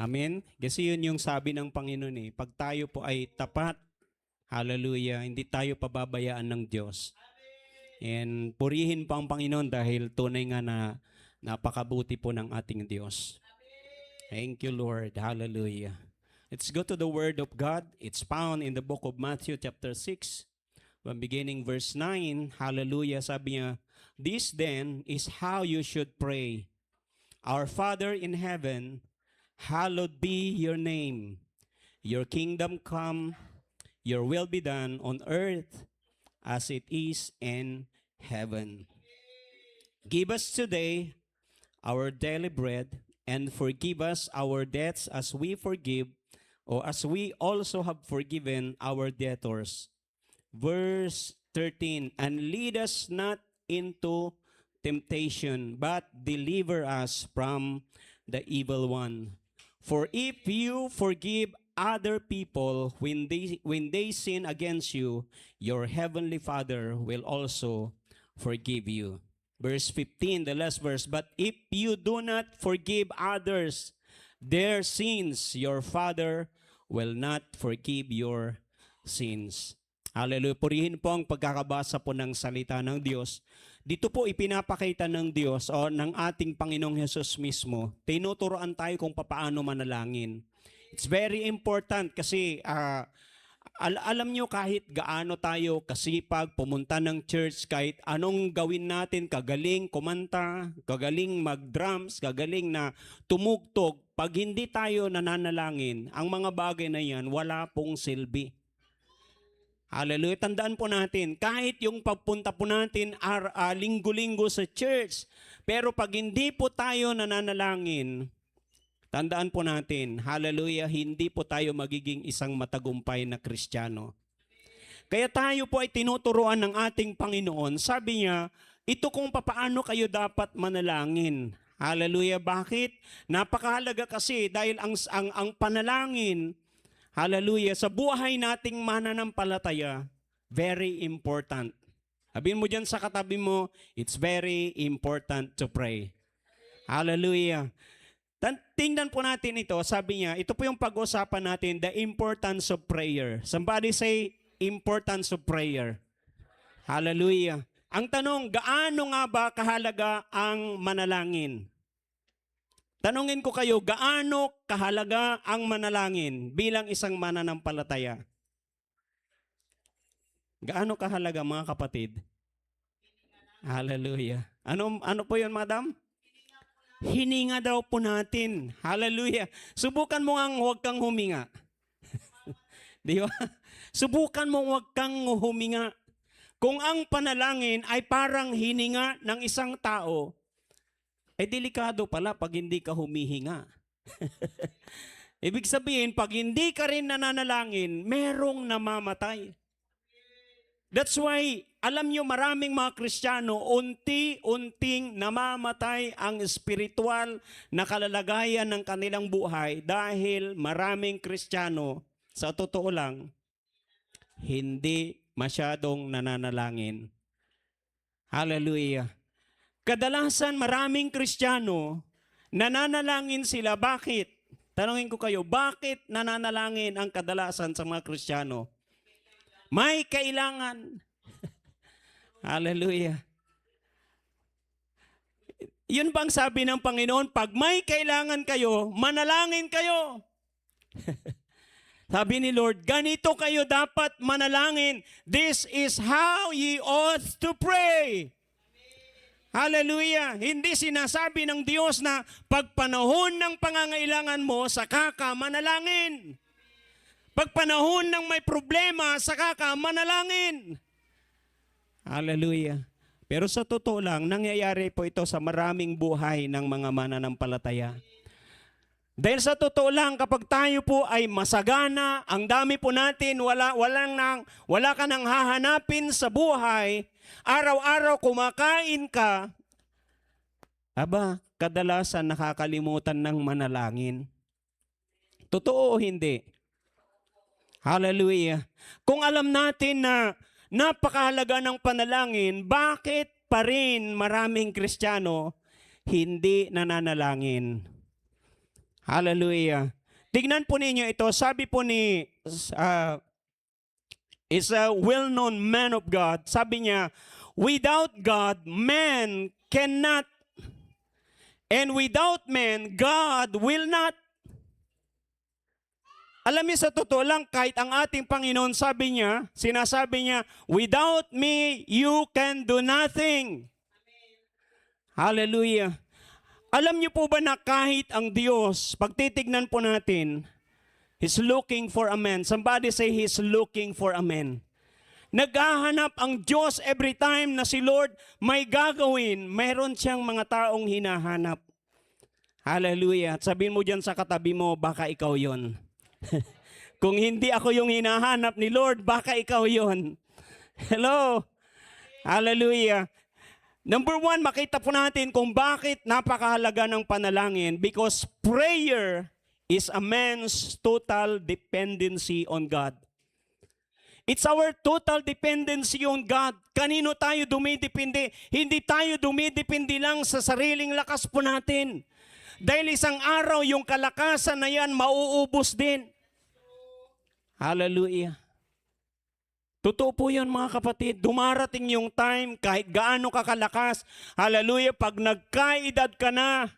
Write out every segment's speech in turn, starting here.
Amen? Kasi yun yung sabi ng Panginoon eh. Pag tayo po ay tapat, hallelujah, hindi tayo pababayaan ng Diyos. And purihin pa ang Panginoon dahil tunay nga na napakabuti po ng ating Diyos. Thank you, Lord. Hallelujah. Let's go to the Word of God. It's found in the book of Matthew chapter 6. From beginning verse 9, hallelujah, sabi niya, "This then is how you should pray. Our Father in heaven, hallowed be your name. Your kingdom come, your will be done on earth as it is in heaven. Give us today our daily bread, and forgive us our debts as we forgive, or as we also have forgiven our debtors." Verse 13, "And lead us not into temptation, but deliver us from the evil one. For if you forgive other people when they sin against you, your heavenly Father will also forgive you." Verse 15, the last verse, "But if you do not forgive others their sins, your Father will not forgive your sins." Hallelujah. Purihin po ang pagkakabasa po ng salita ng Diyos. Dito po ipinapakita ng Diyos o ng ating Panginoong Hesus mismo. Tinuturoan tayo kung paano manalangin. It's very important kasi alam nyo kahit gaano tayo kasipag pumunta ng church, kahit anong gawin natin, kagaling kumanta, kagaling mag-drums, kagaling na tumugtog, pag hindi tayo nananalangin, ang mga bagay na yan wala pong silbi. Hallelujah. Tandaan po natin, kahit yung pagpunta po natin linggo-linggo sa church, pero pag hindi po tayo nananalangin, tandaan po natin, hallelujah, hindi po tayo magiging isang matagumpay na Kristiyano. Kaya tayo po ay tinuturuan ng ating Panginoon. Sabi niya, ito kung paano kayo dapat manalangin. Hallelujah. Bakit? Napakahalaga kasi dahil ang panalangin, hallelujah, sa buhay nating mananampalataya, very important. Sabihin mo dyan sa katabi mo, it's very important to pray. Hallelujah. Tingnan po natin ito, sabi niya, ito po yung pag-usapan natin, the importance of prayer. Somebody say, importance of prayer. Hallelujah. Ang tanong, gaano nga ba kahalaga ang manalangin? Tanungin ko kayo, gaano kahalaga ang manalangin bilang isang mananampalataya? Gaano kahalaga mga kapatid? Hallelujah. Ano po yun, madam? Hininga daw po natin. Hallelujah. Subukan mo ang huwag kang huminga. Di ba? Subukan mo huwag kang huminga. Kung ang panalangin ay parang hininga ng isang tao, delikado pala pag hindi ka humihinga. Ibig sabihin, pag hindi ka rin nananalangin, merong namamatay. That's why, alam nyo, maraming mga Kristiyano, unti-unting namamatay ang spiritual na kalalagayan ng kanilang buhay dahil maraming Kristiyano, sa totoo lang, hindi masyadong nananalangin. Hallelujah. Kadalasan maraming Kristiyano, nananalangin sila. Bakit? Tanungin ko kayo, bakit nananalangin ang kadalasan sa mga Kristiyano? May kailangan. Hallelujah. Yun bang sabi ng Panginoon, pag may kailangan kayo, manalangin kayo. Sabi ni Lord, ganito kayo dapat manalangin. This is how ye ought to pray. Hallelujah. Hindi sinasabi ng Diyos na pag panahon ng pangangailangan mo, saka ka manalangin. Pag panahon ng may problema, saka ka manalangin. Hallelujah. Pero sa totoo lang, nangyayari po ito sa maraming buhay ng mga mananampalataya. Dahil sa totoo lang, kapag tayo po ay masagana, ang dami po natin, wala ka nang hahanapin sa buhay, araw-araw kumakain ka, kadalasan nakakalimutan ng manalangin. Totoo o hindi? Hallelujah. Kung alam natin na napakahalaga ng panalangin, bakit pa rin maraming Kristiyano hindi nananalangin? Hallelujah. Tignan po ninyo ito. Sabi po ni is a well-known man of God. Sabi niya, without God, man cannot. And without man, God will not. Alam niyo, sa totoo lang, kahit ang ating Panginoon, sinasabi niya, without me, you can do nothing. Hallelujah. Alam niyo po ba na kahit ang Diyos, pagtitignan po natin, He's looking for a man. Somebody say He's looking for a man. Naghahanap ang Diyos every time na si Lord may gagawin, mayroon siyang mga taong hinahanap. Hallelujah. At sabihin mo dyan sa katabi mo, baka ikaw yon. Kung hindi ako yung hinahanap ni Lord, baka ikaw yon. Hello. Hallelujah. Number one, makita po natin kung bakit napakahalaga ng panalangin. Because prayer is a man's total dependency on God. It's our total dependency on God. Kanino tayo dumidepende? Hindi tayo dumidepende lang sa sariling lakas po natin. Dahil isang araw, yung kalakasan na yan, mauubos din. Hallelujah. Totoo po yun, mga kapatid. Dumarating yung time, kahit gaano ka kalakas, hallelujah, pag nagkaedad ka na,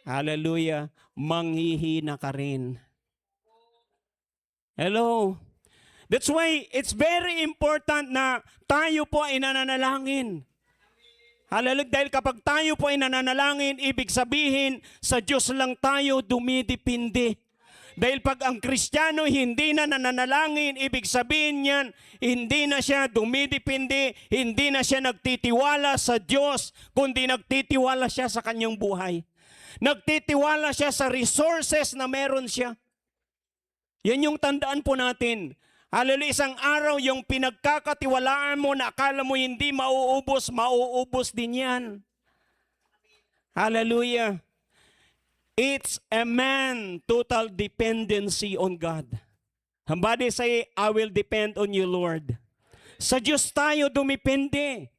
hallelujah, manghihina ka rin. Hello. That's why it's very important na tayo po ay nananalangin. Hallelujah. Dahil kapag tayo po ay nananalangin, ibig sabihin, sa Diyos lang tayo dumidepende. Dahil pag ang Kristiyano hindi na nananalangin, ibig sabihin niyan, hindi na siya dumidepende, hindi na siya nagtitiwala sa Diyos, kundi nagtitiwala siya sa kanyang buhay. Nagtitiwala siya sa resources na meron siya. Yan yung tandaan po natin. Hallelujah, isang araw yung pinagkakatiwalaan mo na akala mo hindi mauubos, mauubos din yan. Hallelujah. It's a man total dependency on God. Somebody say, I will depend on you, Lord. Sa Diyos tayo dumipende.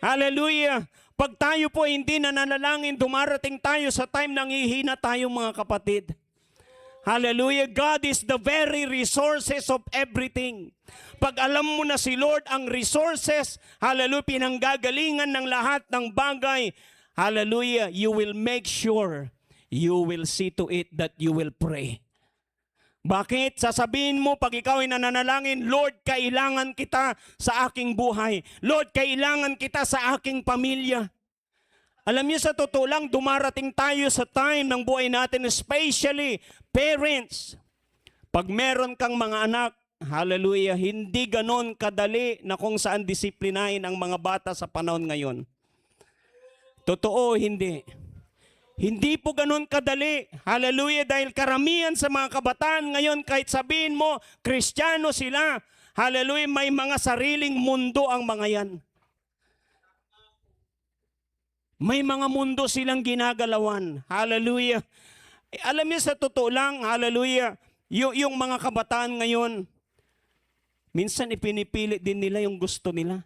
Hallelujah. Pag tayo po hindi nananalangin, dumarating tayo sa time nang hihina tayo, mga kapatid. Hallelujah. God is the very resources of everything. Pag alam mo na si Lord ang resources, hallelujah, pinanggagalingan ng lahat ng bagay, hallelujah, you will make sure you will see to it that you will pray. Bakit? Sasabihin mo pag ikaw ay nananalangin, Lord, kailangan kita sa aking buhay. Lord, kailangan kita sa aking pamilya. Alam niyo, sa totoo lang, dumarating tayo sa time ng buhay natin, especially parents. Pag meron kang mga anak, hallelujah, hindi ganon kadali na kung saan disiplinahin ang mga bata sa panahon ngayon. Totoo, hindi. Hindi po ganon kadali. Hallelujah, dahil karamihan sa mga kabataan ngayon, kahit sabihin mo, Kristiyano sila, hallelujah, may mga sariling mundo ang mga yan. May mga mundo silang ginagalawan. Hallelujah. Alam niyo, sa totoo lang, hallelujah, yung mga kabataan ngayon, minsan ipinipilit din nila yung gusto nila.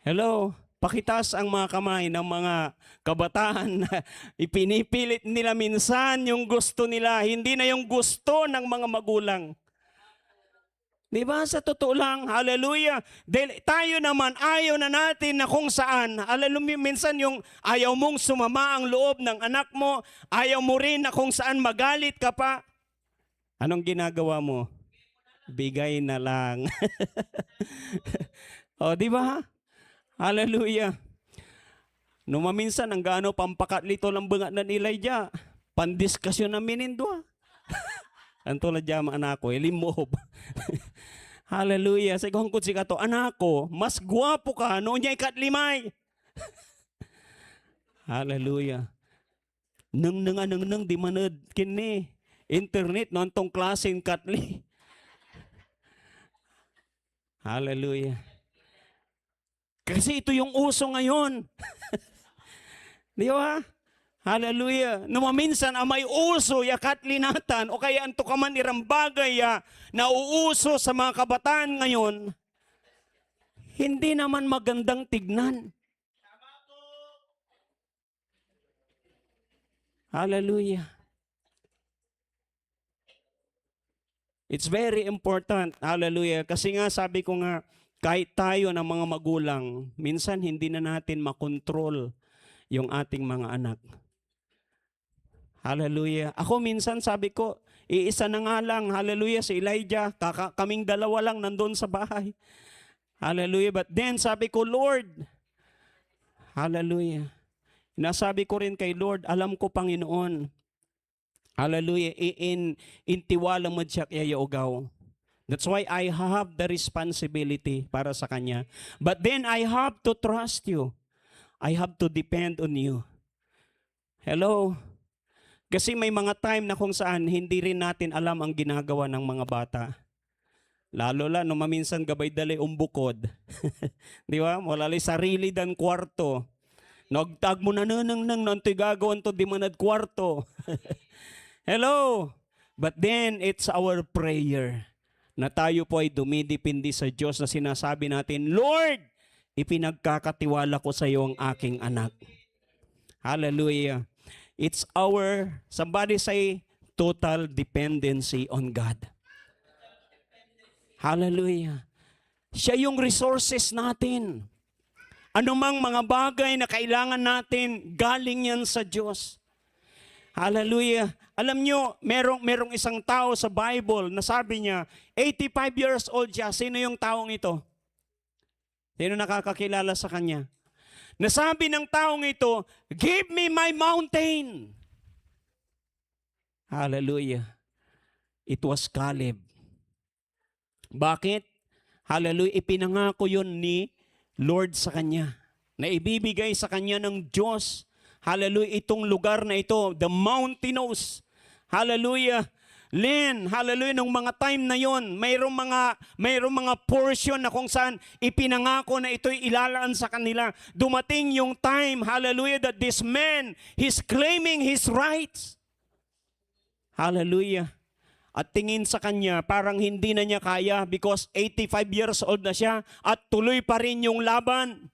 Hello? Pakitaas ang mga kamay ng mga kabataan na ipinipilit nila minsan yung gusto nila, hindi na yung gusto ng mga magulang. Diba? Sa totoo lang, hallelujah. Dahil tayo naman, ayaw na natin na kung saan, hallelujah, minsan yung ayaw mong sumama ang loob ng anak mo, ayaw mo rin na kung saan magalit ka pa. Anong ginagawa mo? Bigay na lang. O, diba? Hallelujah. Numaminsan, ang gaano pampakatlito lang bunga na ni Elijah, pandiskasyon na minindwa. Antulad dyan anak ko, ilimob. Hallelujah. Sa ikong kutsi ka to, anak ko, mas guwapo ka, noon niya ikatlimay. Hallelujah. Nang di manad kini. Internet, noon tong klaseng katli. Hallelujah. Kasi ito yung uso ngayon. Di ba? Hallelujah. Numaminsan may uso ya katlinatan o kaya anto ka man irambagay ya nauuso sa mga kabataan ngayon, hindi naman magandang tignan. Hallelujah. It's very important. Hallelujah. Kasi nga sabi ko nga, kahit tayo ng mga magulang, minsan hindi na natin makontrol yung ating mga anak. Hallelujah. Ako minsan sabi ko, iisa na nga lang, hallelujah, si Elijah, kaming dalawa lang nandun sa bahay. Hallelujah. But then sabi ko, Lord, hallelujah. Nasabi ko rin kay Lord, alam ko Panginoon, hallelujah, intiwala mo siya kaya ugaw. That's why I have the responsibility para sa Kanya. But then I have to trust you. I have to depend on you. Hello? Kasi may mga time na kung saan hindi rin natin alam ang ginagawa ng mga bata. Lalo la, no maminsan gabay dali umbukod. Di ba? Walalay sarili dan kwarto. Nagtag mo na nang nantoy gagawin to di manad kwarto. Hello? But then, it's our prayer na tayo po ay dumidipindi sa Diyos na sinasabi natin, Lord, ipinagkakatiwala ko sa iyo ang aking anak. Hallelujah. It's our, somebody say, total dependency on God. Hallelujah. Siya yung resources natin. Anumang mga bagay na kailangan natin, galing yan sa Diyos. Hallelujah. Alam nyo, merong isang tao sa Bible na sabi niya, 85 years old siya. Sino yung taong ito? Sino nakakakilala sa kanya? Nasabi ng taong ito, give me my mountain. Hallelujah. It was Caleb. Bakit? Hallelujah. Ipinangako yun ni Lord sa kanya. Na ibibigay sa kanya ng Diyos. Hallelujah. Itong lugar na ito, the mountainous. Hallelujah. Len, hallelujah, nung mga time na yon, mayroong mga portion na kung saan ipinangako na ito'y ilalaan sa kanila. Dumating yung time, hallelujah, that this man, he's claiming his rights. Hallelujah. At tingin sa kanya, parang hindi na niya kaya because 85 years old na siya at tuloy pa rin yung laban.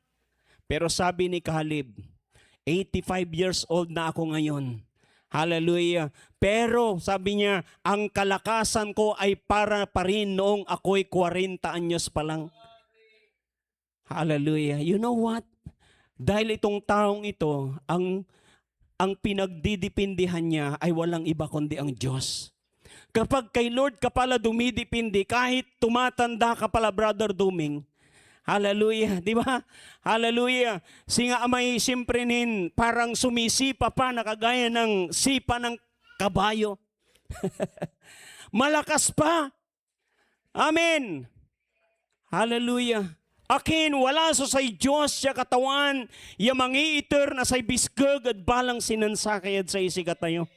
Pero sabi ni Caleb, 85 years old na ako ngayon. Hallelujah. Pero sabi niya, ang kalakasan ko ay para pa rin noong ako'y 40 anyos pa lang. Hallelujah. You know what? Dahil itong taong ito, ang pinagdidipindihan niya ay walang iba kundi ang Diyos. Kapag kay Lord ka pala dumidipindi, kahit tumatanda ka pala, Brother Duming, hallelujah, di ba? Hallelujah. Singa may siyempre parang sumisipa pa na kagaya ng sipa ng kabayo. Malakas pa. Amen. Hallelujah. Akin, wala so say Diyos siya katawan, yamangiiter na say biskag at balang sinansakayad sa isikat tayo.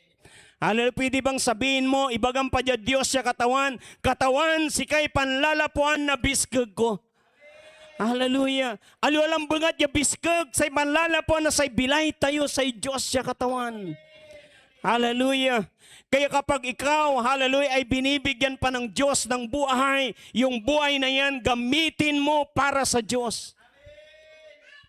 Hallelujah. Pwede bang sabihin mo, ibagang pa dya Diyos siya katawan, katawan si kay panlalapuan na biskag ko. Hallelujah. Alam bangat ya biskag say manlalapuan na say bilay tayo say Diyos siya katawan. Hallelujah. Kaya kapag ikaw, hallelujah, ay binibigyan pa ng Diyos ng buhay, yung buhay na yan, gamitin mo para sa Diyos.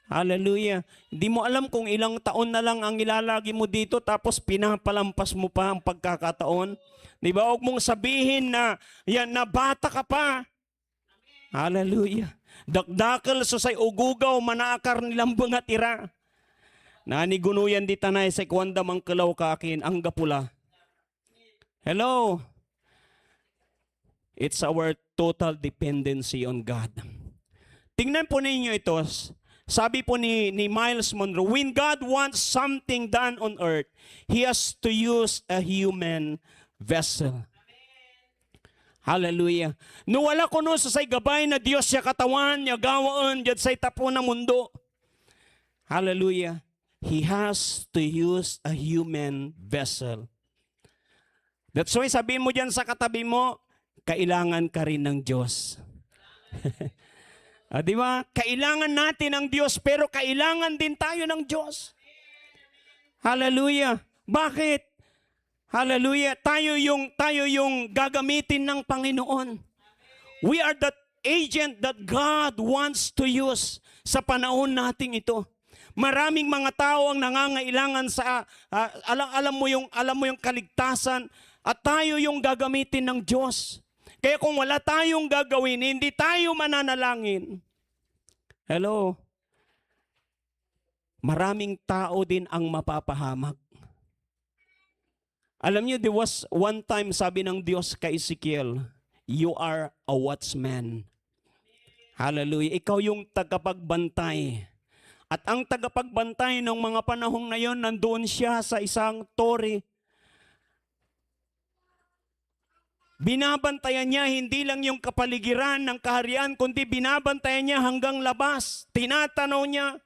Hallelujah. Hindi mo alam kung ilang taon na lang ang ilalagi mo dito tapos pinapalampas mo pa ang pagkakataon. Di ba? Huwag mong sabihin na, yan, na bata ka pa. Hallelujah. Dakdakal so say ugugaw manakar nilang mga tira. Nanigunuyan di tanay sa kwanda mangkalaw ka akin ang gapula. Hello. It's our total dependency on God. Tingnan po ninyo ito. Sabi po ni Miles Monroe, when God wants something done on earth, He has to use a human vessel. Hallelujah. No wala ko no sa say gabay na Dios siya katawan, niya gawaan, diyan say tapo na mundo. Hallelujah. He has to use a human vessel. That's why sabihin mo diyan sa katabi mo, kailangan ka rin ng Diyos. Di ba? Kailangan natin ng Diyos, pero kailangan din tayo ng Diyos. Hallelujah. Bakit? Hallelujah. Tayo yung gagamitin ng Panginoon. We are the agent that God wants to use sa panahon nating ito. Maraming mga tao ang nangangailangan sa alam mo yung kaligtasan, at tayo yung gagamitin ng Diyos. Kaya kung wala tayong gagawin, hindi tayo mananalangin. Hello? Maraming tao din ang mapapahamak. Alam niyo, there was one time sabi ng Diyos kay Ezekiel, you are a watchman. Hallelujah. Ikaw yung tagapagbantay. At ang tagapagbantay ng mga panahong na yon, nandoon siya sa isang tore. Binabantayan niya hindi lang yung kapaligiran ng kaharian, kundi binabantayan niya hanggang labas. Tinatanaw niya.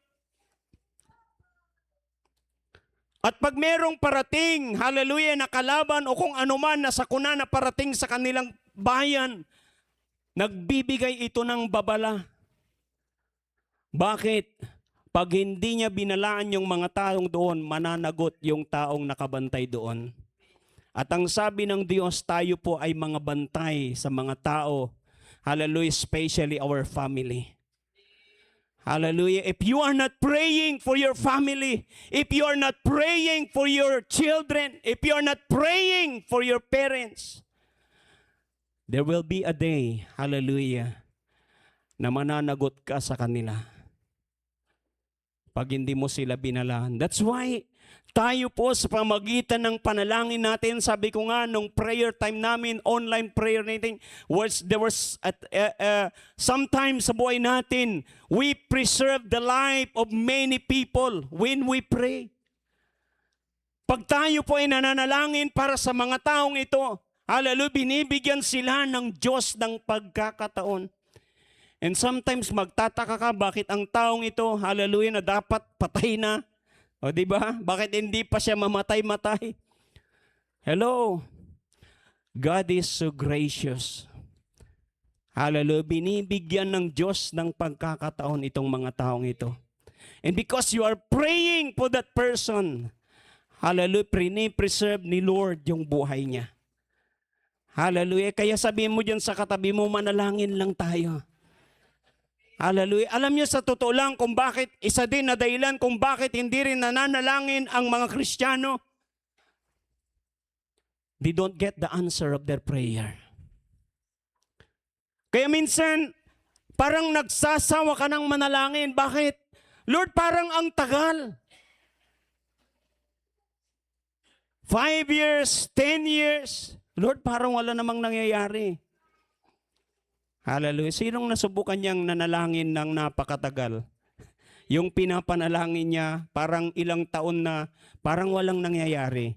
At pag merong parating, hallelujah, na kalaban o kung anuman na sakuna na parating sa kanilang bayan, nagbibigay ito ng babala. Bakit? Pag hindi niya binalaan yung mga taong doon, mananagot yung taong nakabantay doon. At ang sabi ng Diyos, tayo po ay mga bantay sa mga tao. Hallelujah, especially our family. Hallelujah. If you are not praying for your family, if you are not praying for your children, if you are not praying for your parents, there will be a day, hallelujah, na mananagot ka sa kanila pag hindi mo sila binalaan. That's why tayo po sa pamagitan ng panalangin natin, sabi ko nga nung prayer time namin, online prayer natin, there was sometimes sa buhay natin, we preserve the life of many people when we pray. Pag tayo po ay nananalangin para sa mga taong ito, hallelujah, binibigyan sila ng Diyos ng pagkakataon. And sometimes magtataka ka bakit ang taong ito, hallelujah, na dapat patay na. O di ba? Bakit hindi pa siya mamatay-matay? Hello. God is so gracious. Hallelujah. Binibigyan ng Diyos ng pagkakataon itong mga taong ito. And because you are praying for that person, hallelujah, preserve ni Lord yung buhay niya. Hallelujah. Kaya sabihin mo dyan sa katabi mo, manalangin lang tayo. Hallelujah. Alam niyo sa totoo lang kung bakit, isa din na dahilan kung bakit hindi rin nananalangin ang mga Kristiyano. They don't get the answer of their prayer. Kaya minsan, parang nagsasawa ka ng manalangin. Bakit? Lord, parang ang tagal. 5 years, 10 years. Lord, parang wala namang nangyayari. Hallelujah. Sinong nasubukan niyang nanalangin ng napakatagal? Yung pinapanalangin niya, parang ilang taon na, parang walang nangyayari.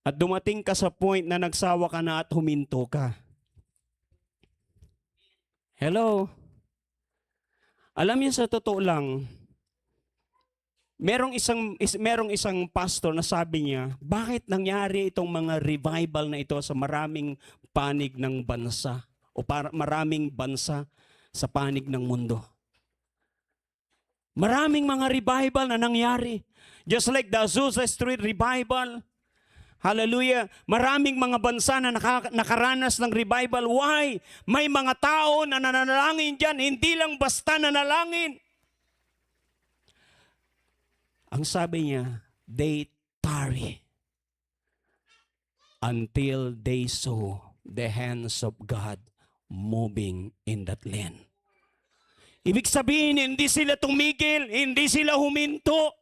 At dumating ka sa point na nagsawa ka na at huminto ka. Hello? Alam niyo sa totoo lang, merong isang pastor na sabi niya, bakit nangyari itong mga revival na ito sa maraming panig ng bansa? O maraming bansa sa panig ng mundo. Maraming mga revival na nangyari. Just like the Azusa Street Revival. Hallelujah. Maraming mga bansa na nakaranas ng revival. Why? May mga tao na nananalangin dyan. Hindi lang basta nanalangin. Ang sabi niya, they tarry until they saw the hands of God moving in that land. Ibig sabihin, hindi sila tumigil, hindi sila huminto.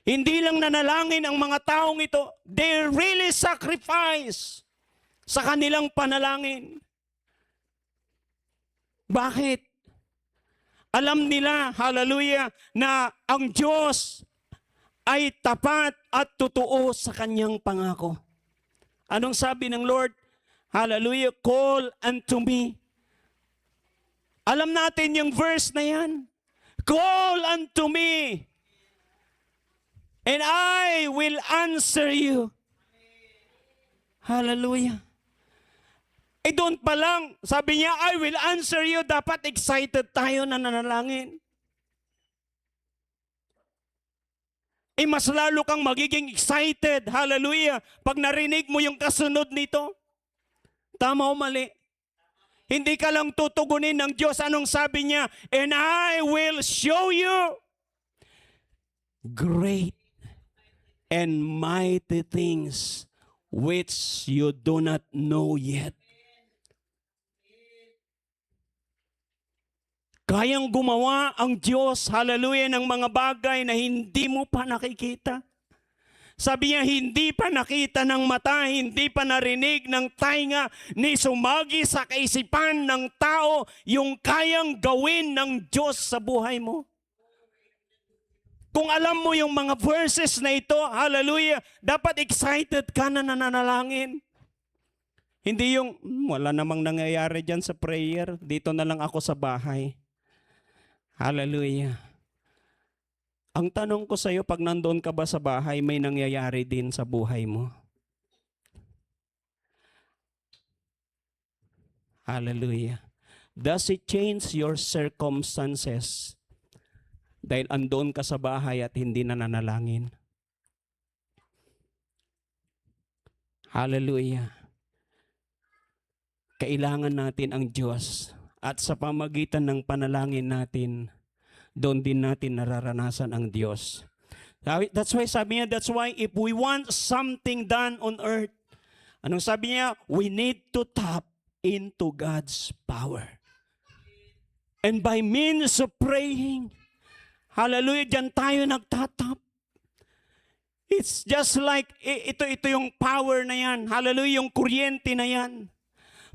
Hindi lang nanalangin ang mga taong ito, they really sacrifice sa kanilang panalangin. Bakit? Alam nila, hallelujah, na ang Diyos ay tapat at totoo sa kanyang pangako. Anong sabi ng Lord? Hallelujah, call unto me. Alam natin yung verse na yan. Call unto me, and I will answer you. Hallelujah. Eh doon pa lang, sabi niya, I will answer you. Dapat excited tayo na nanalangin. Eh mas lalo kang magiging excited, hallelujah, pag narinig mo yung kasunod nito. Tama o mali? Hindi ka lang tutugunin ng Diyos. Anong sabi niya? And I will show you great and mighty things which you do not know yet. Kayang gumawa ang Diyos, hallelujah, ng mga bagay na hindi mo pa nakikita. Sabi niya, hindi pa nakita ng mata, hindi pa narinig ng tainga, ni sumagi sa kaisipan ng tao yung kayang gawin ng Diyos sa buhay mo. Kung alam mo yung mga verses na ito, hallelujah, dapat excited ka na nananalangin. Hindi yung, wala namang nangyayari dyan sa prayer, dito na lang ako sa bahay. Hallelujah. Ang tanong ko sa iyo, pag nandoon ka ba sa bahay, may nangyayari din sa buhay mo? Hallelujah. Does it change your circumstances? Dahil andoon ka sa bahay at hindi na nanalangin. Hallelujah. Kailangan natin ang Diyos. At sa pamagitan ng panalangin natin, doon din natin nararanasan ang Diyos. That's why sabi niya, that's why if we want something done on earth, anong sabi niya? We need to tap into God's power. And by means of praying, hallelujah, dyan tayo nagtatap. It's just like, ito yung power na yan. Hallelujah, yung kuryente na yan.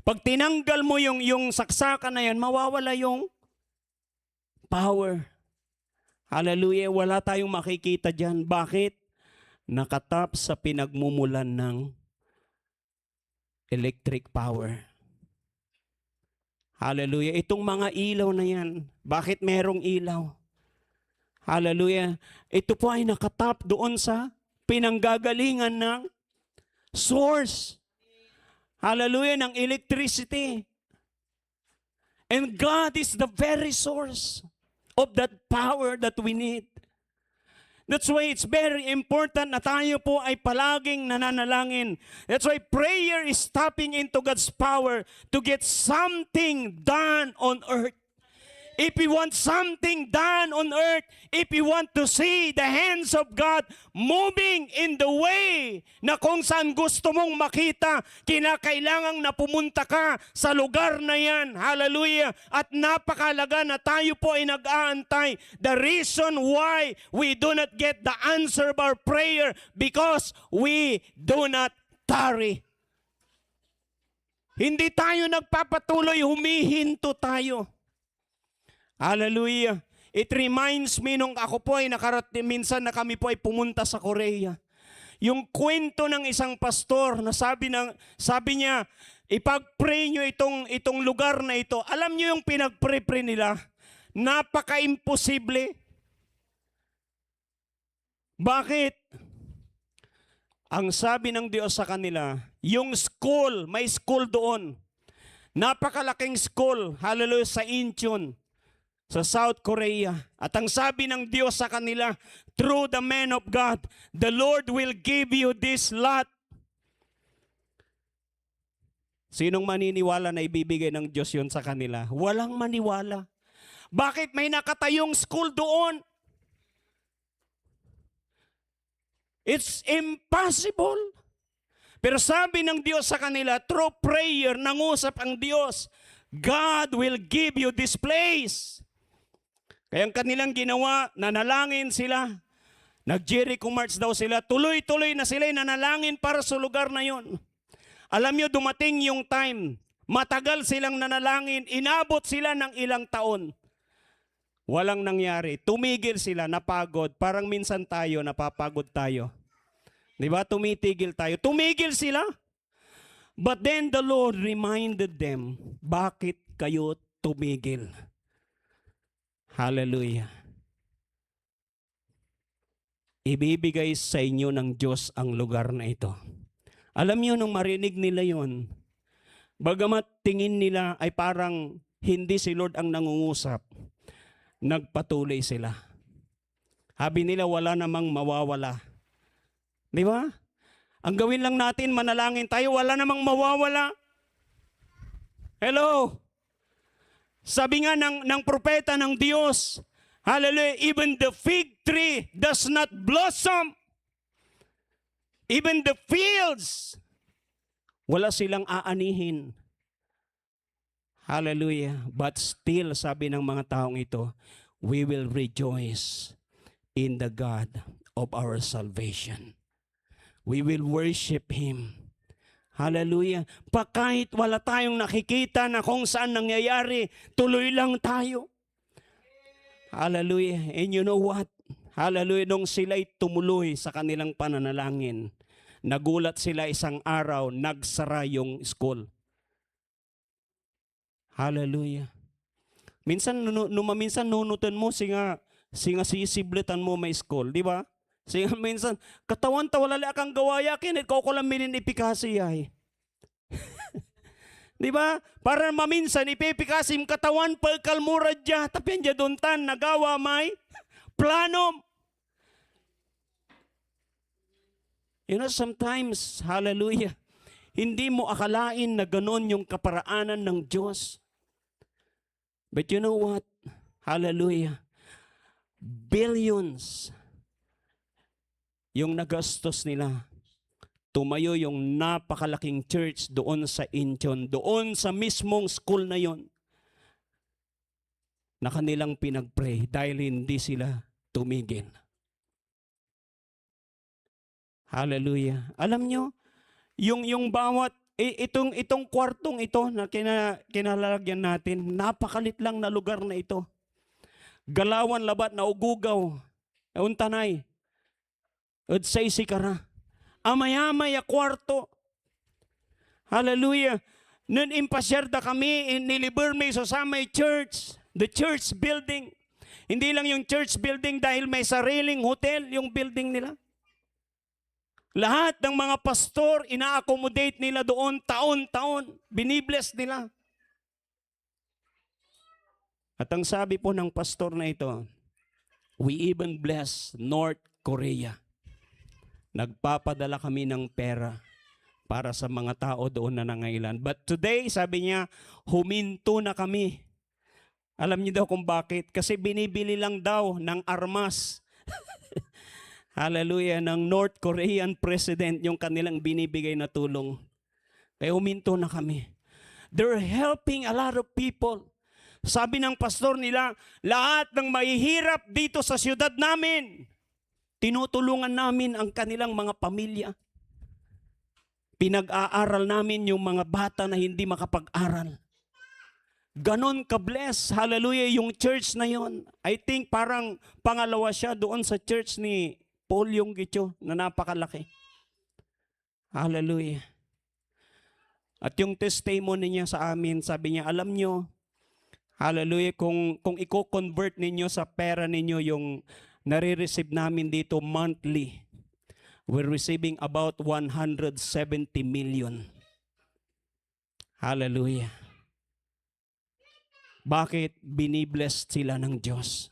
Pag tinanggal mo yung saksakan na yan, mawawala yung power. Hallelujah, wala tayong makikita dyan. Bakit? Nakatap sa pinagmumulan ng electric power. Hallelujah, itong mga ilaw na yan, bakit merong ilaw? Hallelujah, ito po ay nakatap doon sa pinanggagalingan ng source. Hallelujah, ng electricity. And God is the very source of that power that we need. That's why it's very important na tayo po ay palaging nananalangin. That's why prayer is tapping into God's power to get something done on earth. If we want something done on earth, if we want to see the hands of God moving in the way na kung saan gusto mong makita, kinakailangang na pumunta ka sa lugar na yan. Hallelujah. At napakalaga na tayo po ay nag-aantay. The reason why we do not get the answer of our prayer because we do not tarry. Hindi tayo nagpapatuloy, humihinto tayo. Hallelujah. It reminds me nung ako po ay minsan na kami po ay pumunta sa Korea. Yung kwento ng isang pastor na sabi niya, ipag-pray nyo itong lugar na ito. Alam nyo yung pinag-pray nila? Napaka-imposible. Bakit? Ang sabi ng Diyos sa kanila, yung school, may school doon. Napakalaking school, hallelujah, sa Incheon, sa South Korea. At ang sabi ng Diyos sa kanila, through the man of God, the Lord will give you this lot. Sinong maniniwala na ibibigay ng Diyos yun sa kanila? Walang maniwala. Bakit may nakatayong school doon? It's impossible. Pero sabi ng Diyos sa kanila, through prayer, nangusap ang Diyos, God will give you this place. Kaya ang kanilang ginawa, nanalangin sila. Nag-Jericho march daw sila. Tuloy-tuloy na sila nanalangin para sa lugar na yon. Alam nyo, dumating yung time. Matagal silang nanalangin. Inabot sila ng ilang taon. Walang nangyari. Tumigil sila, napagod. Parang minsan tayo, napapagod tayo. Di ba? Tumitigil tayo. Tumigil sila. But then the Lord reminded them, bakit kayo tumigil? Hallelujah. Ibibigay sa inyo ng Diyos ang lugar na ito. Alam niyo nung marinig nila yon, bagamat tingin nila ay parang hindi si Lord ang nangungusap, nagpatuloy sila. Sabi nila wala namang mawawala. Di ba? Ang gawin lang natin, manalangin tayo, wala namang mawawala. Hello? Sabi nga ng propeta ng Diyos, hallelujah, even the fig tree does not blossom. Even the fields, wala silang aanihin. Hallelujah. But still, sabi ng mga taong ito, we will rejoice in the God of our salvation. We will worship Him. Hallelujah. Kahit wala tayong nakikita na kung saan nangyayari, tuloy lang tayo. Hallelujah. And you know what? Hallelujah. Nung sila'y tumuloy sa kanilang pananalangin, nagulat sila isang araw, nagsara yung school. Hallelujah. Minsan nunutan mo, singa sisiblitan mo may school, di ba? Singa minsan, katawan ta wala akang gawaya, kinit ko lang minin ipikasi ay. Di ba? Para maminsan ipipikasim katawan pagkalmura dya, tapyan dya duntan, nagawa may planom. You know, sometimes, hallelujah, hindi mo akalain na ganon yung kaparaanan ng Diyos. But you know what? Hallelujah. Billions yung nagastos nila. Tumayo yung napakalaking church doon sa Incheon, doon sa mismong school na yon, na kanilang pinagpray dahil hindi sila tumigil. Hallelujah. Alam nyo, yung bawat, itong kwartong ito na kinalalagyan natin, napakalit lang na lugar na ito. Galawan labat na ugugaw, untanay, udsay sikara. Amaya-maya kwarto. Hallelujah. Nun impasyerda kami, niliber may sa may church, the church building. Hindi lang yung church building dahil may sariling hotel yung building nila. Lahat ng mga pastor, ina-accommodate nila doon taon-taon. Binibless nila. At ang sabi po ng pastor na ito, we even bless North Korea. Nagpapadala kami ng pera para sa mga tao doon na nangailan. But today, sabi niya, huminto na kami. Alam niyo daw kung bakit? Kasi binibili lang daw ng armas. Hallelujah, ng North Korean president yung kanilang binibigay na tulong. Kaya huminto na kami. They're helping a lot of people. Sabi ng pastor nila, lahat ng mahihirap dito sa siyudad namin, tinutulungan namin ang kanilang mga pamilya. Pinag-aaral namin yung mga bata na hindi makapag-aral. Ganon ka-bless, hallelujah, yung church na yon. I think parang pangalawa siya doon sa church ni Paul Yonggi-cho na napakalaki. Hallelujah. At yung testimony niya sa amin, sabi niya, alam nyo, hallelujah, kung i-convert ninyo sa pera ninyo yung nare-receive namin dito monthly, we're receiving about 170 million. Hallelujah. Bakit? Binibless sila ng Diyos.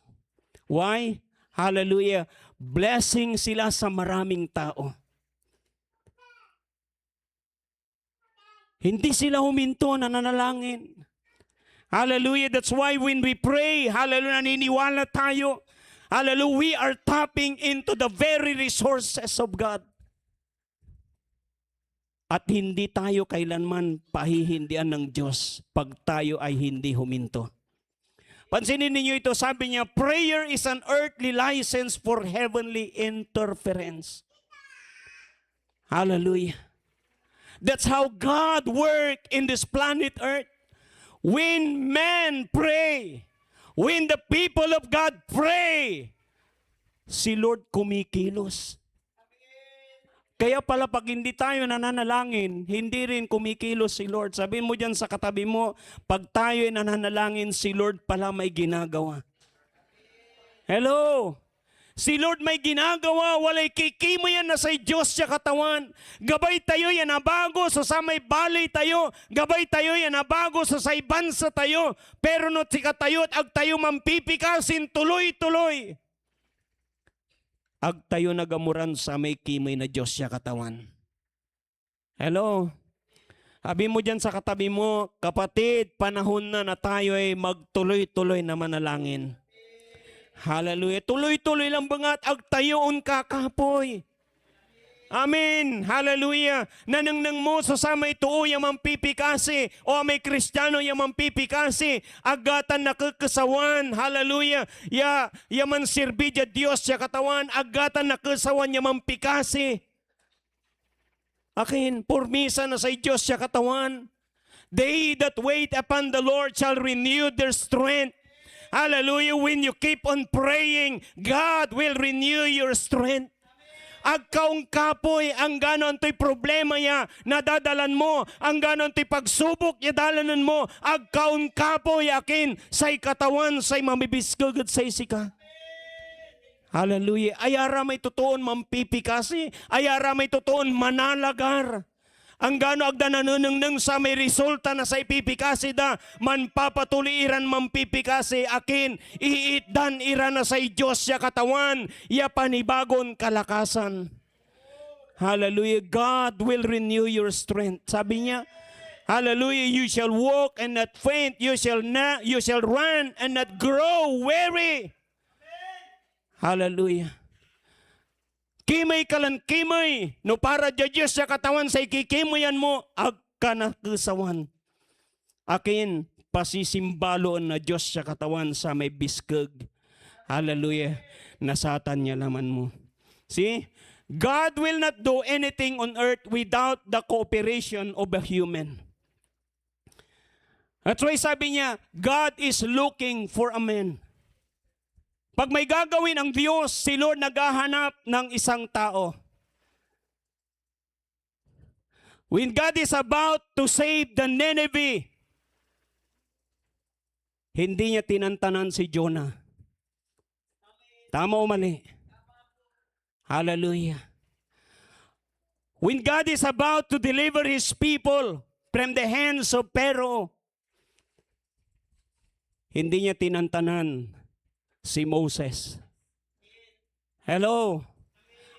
Why? Hallelujah. Blessing sila sa maraming tao. Hindi sila huminto na nanalangin. Hallelujah. That's why when we pray, hallelujah, naniniwala tayo. Hallelujah, we are tapping into the very resources of God. At hindi tayo kailanman pahihindian ng Diyos pag tayo ay hindi huminto. Pansinin ninyo ito, sabi niya, prayer is an earthly license for heavenly interference. Hallelujah. That's how God works in this planet Earth. When men pray, when the people of God pray, si Lord kumikilos. Kaya pala pag hindi tayo nananalangin, hindi rin kumikilos si Lord. Sabihin mo dyan sa katabi mo, pag tayo ay nananalangin, si Lord pala may ginagawa. Hello? Si Lord may ginagawa, walay kikimo yan na sa Diyos siya katawan. Gabay tayo yan na bago, so sa may balay tayo. Gabay tayo yan na bago, so sa ibansa tayo. Pero no tika tayo at ag tayo mampipikasin tuloy-tuloy. Ag tayo nagamuran sa may kimay na Diyos siya katawan. Hello? Sabi mo dyan sa katabi mo, kapatid, panahon na tayo ay magtuloy-tuloy na manalangin. Hallelujah. Tuloy-tuloy lang bangat agtayoon ka kapoy. Amen. Hallelujah. Nanangnang mo sa samay tuo yung mampipikasi o may Kristiyano yung mampipikasi agatan nakakasawan. Hallelujah. Yaman sirbi dya Diyos siya katawan agatan nakasawan yung mampikasi. Akin, pormisa na sa Diyos siya katawan. They that wait upon the Lord shall renew their strength. Hallelujah. When you keep on praying, God will renew your strength. Agkaong kapoy, ang ganon to'y problema ya, nadadalan mo, ang ganon to'y pagsubok, ya dalanan mo, agkaong kapoy, akin, say katawan, say mamibisgagad, say sika. Hallelujah. Ayara may tutuon mampipikasi, ayara may tutuon manalagar. Ang gano agdananunang sa may resulta na sa ipipikasi da, manpapatuliran mampipikasi akin, iitdan ira na sa Diyos ya katawan, ya panibagon kalakasan. Hallelujah. God will renew your strength. Sabi niya, hallelujah, you shall walk and not faint, you shall run and not grow weary. Hallelujah. Kimay kalan kimay, no para Diyos sa katawan sa ikikimayan mo, agka na kasawan. Akin, pasisimbaloon na Diyos sa katawan sa may biskag. Hallelujah. Nasatan niya laman mo. See? God will not do anything on earth without the cooperation of a human. That's why sabi niya, God is looking for a man. Pag may gagawin ang Diyos, si Lord naghahanap ng isang tao. When God is about to save the Nineveh, hindi niya tinantanan si Jonah. Tama o mali? Hallelujah. When God is about to deliver His people from the hands of Pharaoh, hindi niya tinantanan si Moses. Hello.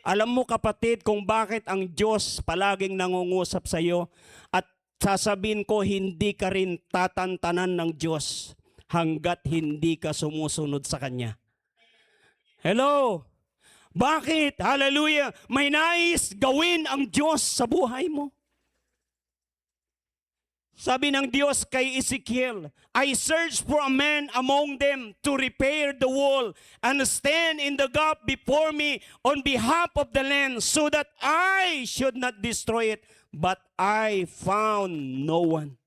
Alam mo kapatid kung bakit ang Diyos palaging nangungusap sa iyo at sasabihin ko hindi ka rin tatantanan ng Diyos hanggat hindi ka sumusunod sa Kanya. Hello. Bakit? Hallelujah. May nais gawin ang Diyos sa buhay mo. Sabi ng Diyos kay Ezekiel, I searched for a man among them to repair the wall and stand in the gap before me on behalf of the land so that I should not destroy it. But I found no one.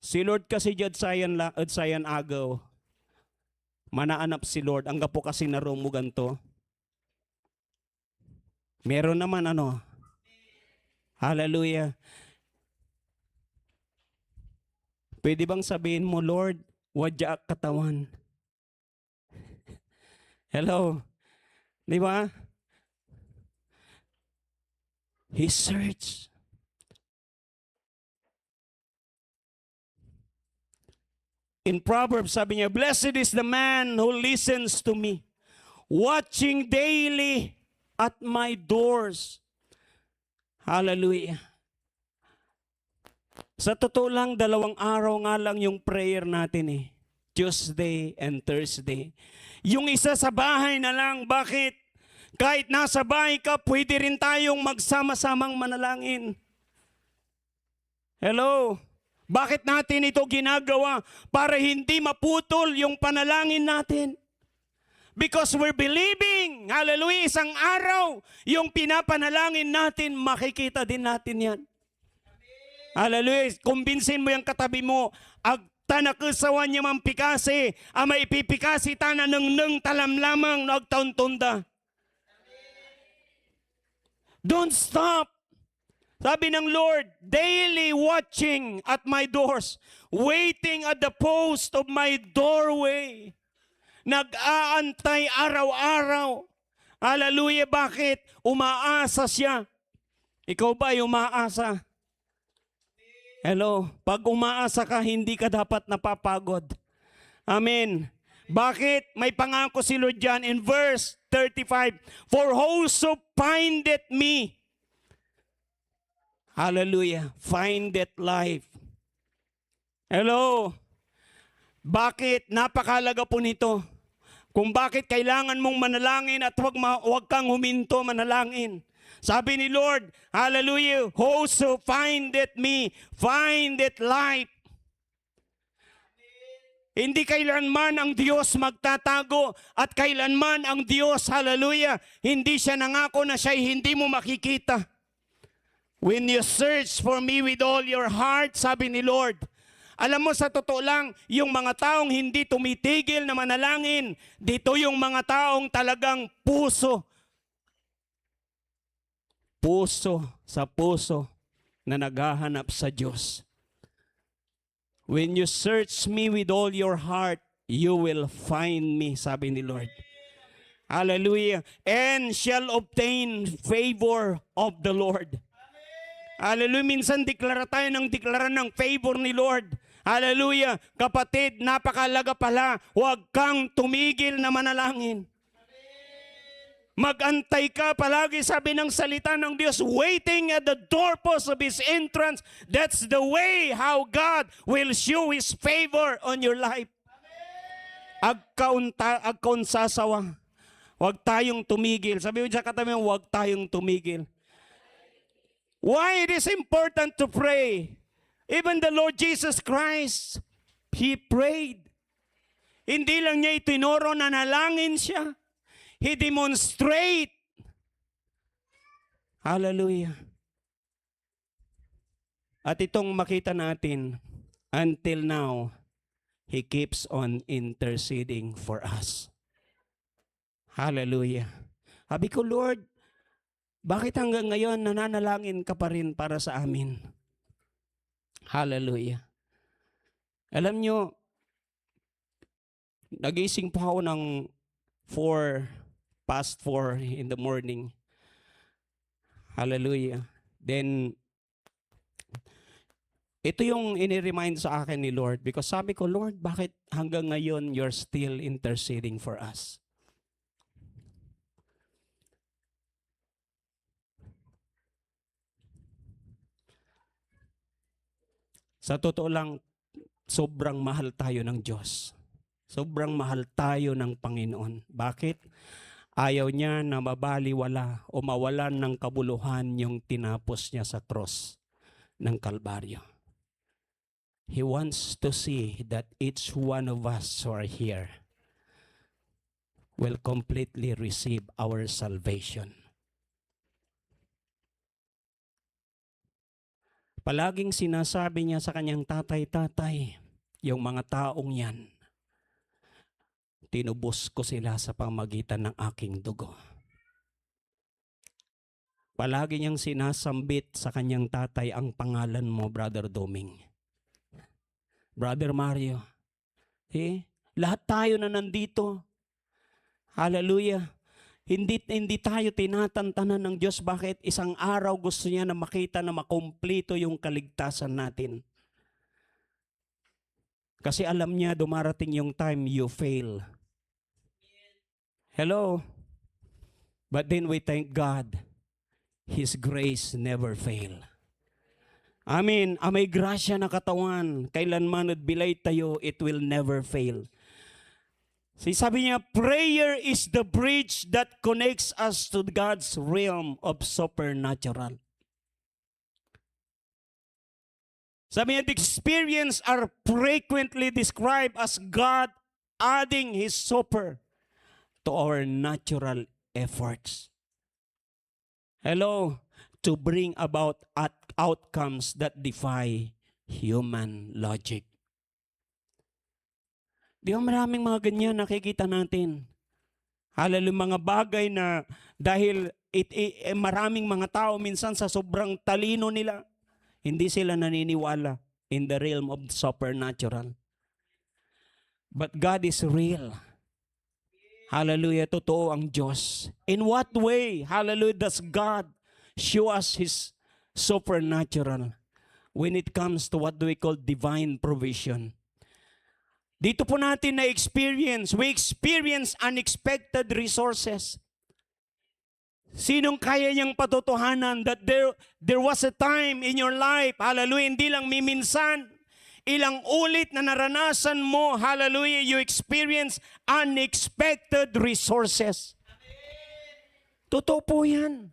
Si Lord kasi jad sayan agaw. Manaanap si Lord. Ang gapo kasi narumugan to. Meron naman ano. Hallelujah. Pwede bang sabihin mo, Lord, wadya katawan? Hello? Di ba? He searched. In Proverbs, sabi niya, blessed is the man who listens to me, watching daily at my doors. Hallelujah. Sa totoo lang, 2 araw nga lang yung prayer natin eh. Tuesday and Thursday. Yung isa sa bahay na lang, bakit? Kahit nasa bahay ka, pwede rin tayong magsama-samang manalangin. Hello? Bakit natin ito ginagawa? Para hindi maputol yung panalangin natin. Because we're believing, hallelujah, isang araw, yung pinapanalangin natin, makikita din natin yan. Hallelujah. Kumbinsin mo yung katabi mo. Agta nakasawan niya mampikasi. Ama ipipikasi tanan ng talam lamang na agtaon-tunda. Don't stop. Sabi ng Lord, daily watching at my doors, waiting at the post of my doorway. Nag-aantay araw-araw. Hallelujah. Bakit? Umaasa siya. Ikaw ba ay umaasa? Hello, pag umaasa ka, hindi ka dapat napapagod. Amen. Bakit? May pangako si Lord dyan in verse 35. For whoso findeth me, Hallelujah. Find that life. Hello. Bakit? Napakalaga po nito. Kung bakit kailangan mong manalangin at wag kang huminto manalangin. Sabi ni Lord, hallelujah, whoso findeth me, findeth life. Hindi kailanman ang Diyos magtatago at kailanman ang Diyos, hallelujah, hindi siya nangako na siya hindi mo makikita. When you search for me with all your heart, sabi ni Lord, alam mo sa totoo lang, yung mga taong hindi tumitigil na manalangin, dito yung mga taong talagang puso sa puso na naghahanap sa Diyos. When you search me with all your heart, you will find me, sabi ni Lord. Hallelujah. And shall obtain favor of the Lord. Hallelujah. Minsan deklara tayo ng favor ni Lord. Hallelujah. Kapatid, napakalaga pala. Huwag kang tumigil na manalangin. Mag-antay ka palagi, sabi ng salita ng Diyos, waiting at the doorpost of His entrance. That's the way how God will show His favor on your life. Agkaun sasawa. Huwag tayong tumigil. Sabi mo dyan katabi mo, huwag tayong tumigil. Why it is important to pray? Even the Lord Jesus Christ, He prayed. Hindi lang niya itinuro na nalangin siya. He demonstrate. Hallelujah. At itong makita natin, until now, He keeps on interceding for us. Hallelujah. Sabi ko, Lord, bakit hanggang ngayon nananalangin ka pa rin para sa amin? Hallelujah. Alam nyo, nagising po ako ng 4:04 in the morning. Hallelujah. Then, ito yung ini-remind sa akin ni Lord because sabi ko, Lord, bakit hanggang ngayon you're still interceding for us? Sa totoo lang, sobrang mahal tayo ng Diyos. Sobrang mahal tayo ng Panginoon. Bakit? Ayaw niya na mabaliwala o mawalan ng kabuluhan yung tinapos niya sa cross ng Kalbaryo. He wants to see that each one of us who are here will completely receive our salvation. Palaging sinasabi niya sa kanyang tatay, yung mga taong yan, tinubos ko sila sa pamagitan ng aking dugo. Palagi niyang sinasambit sa kanyang tatay ang pangalan mo, Brother Doming. Brother Mario. Lahat tayo na nandito. Hallelujah. Hindi tayo tinatantanan ng Diyos. Bakit? Isang araw gusto niya na makita na makumpleto yung kaligtasan natin. Kasi alam niya dumarating yung time you fail. Hello? But then we thank God. His grace never fail. Amen. May grasya na katawan. Kailanman at bilay tayo, it will never fail. Sabi niya, prayer is the bridge that connects us to God's realm of supernatural. Sabi niya, the experience are frequently described as God adding His super to our natural efforts. Hello? To bring about outcomes that defy human logic. Di ba maraming mga ganyan nakikita natin? Hallelujah, mga bagay na dahil maraming mga tao minsan sa sobrang talino nila, hindi sila naniniwala in the realm of supernatural. But God is real. Hallelujah, totoo ang Diyos. In what way, hallelujah, does God show us His supernatural when it comes to what we call divine provision? Dito po natin we experience unexpected resources. Sinong kaya niyang patotohanan that there was a time in your life, hallelujah, hindi lang miminsan, ilang ulit na naranasan mo, hallelujah, you experience unexpected resources. Totoo po yan.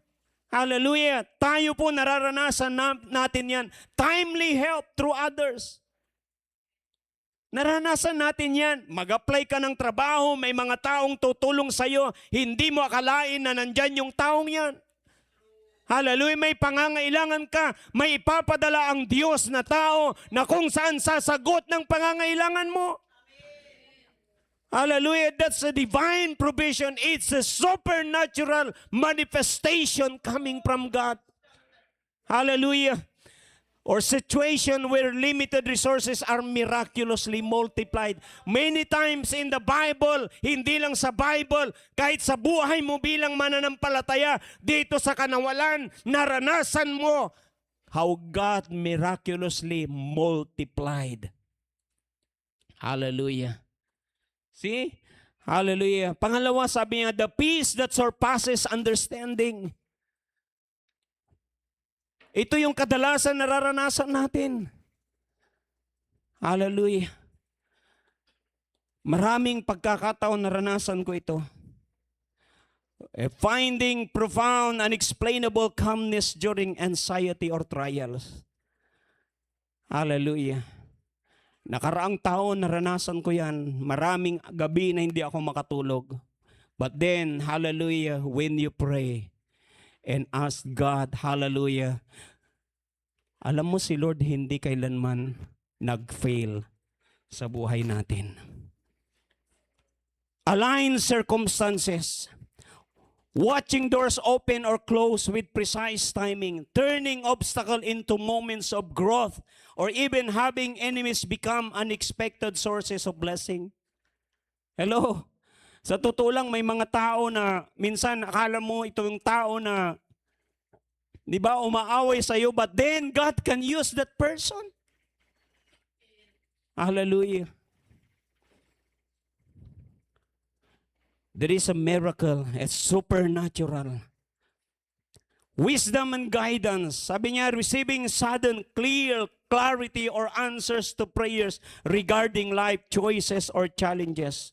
Hallelujah. Tayo po nararanasan natin yan. Timely help through others. Naranasan natin yan. Mag-apply ka ng trabaho, may mga taong tutulong sa'yo, hindi mo akalain na nandyan yung taong yan. Hallelujah, may pangangailangan ka, may ipapadala ang Diyos na tao na kung saan sasagot ng pangangailangan mo. Hallelujah, that's a divine provision. It's a supernatural manifestation coming from God. Hallelujah. Or situation where limited resources are miraculously multiplied. Many times in the Bible, hindi lang sa Bible, kahit sa buhay mo bilang mananampalataya, dito sa kanawalan, naranasan mo how God miraculously multiplied. Hallelujah. See? Hallelujah. Pangalawa, sabi niya, the peace that surpasses understanding. Ito yung kadalasan nararanasan natin. Hallelujah. Maraming pagkakataon naranasan ko ito. Finding profound, unexplainable calmness during anxiety or trials. Hallelujah. Nakaraang taon naranasan ko yan. Maraming gabi na hindi ako makatulog. But then, hallelujah, when you pray, and ask God, hallelujah. Alam mo si Lord hindi kailanman nag-fail sa buhay natin. Align circumstances. Watching doors open or close with precise timing. Turning obstacle into moments of growth. Or even having enemies become unexpected sources of blessing. Hello? Sa totoo lang, may mga tao na minsan akala mo ito yung tao na, di ba, umaaway sa'yo, but then God can use that person. Hallelujah. There is a miracle, it's supernatural. Wisdom and guidance. Sabi niya, receiving sudden, clear clarity or answers to prayers regarding life choices or challenges.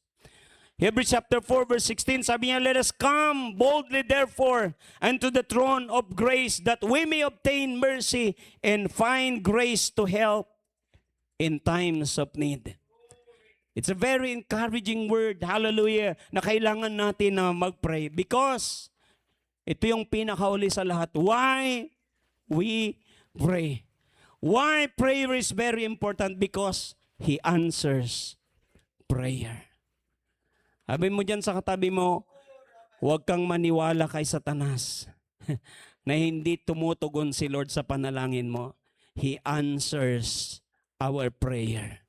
Hebrews chapter 4 verse 16, sabi niya, let us come boldly therefore unto the throne of grace that we may obtain mercy and find grace to help in times of need. It's a very encouraging word, hallelujah, na kailangan natin na mag-pray because ito yung pinakauli sa lahat. Why we pray? Why prayer is very important? Because He answers prayer. Sabi mo dyan sa katabi mo, huwag kang maniwala kay Satanas na hindi tumutugon si Lord sa panalangin mo. He answers our prayer.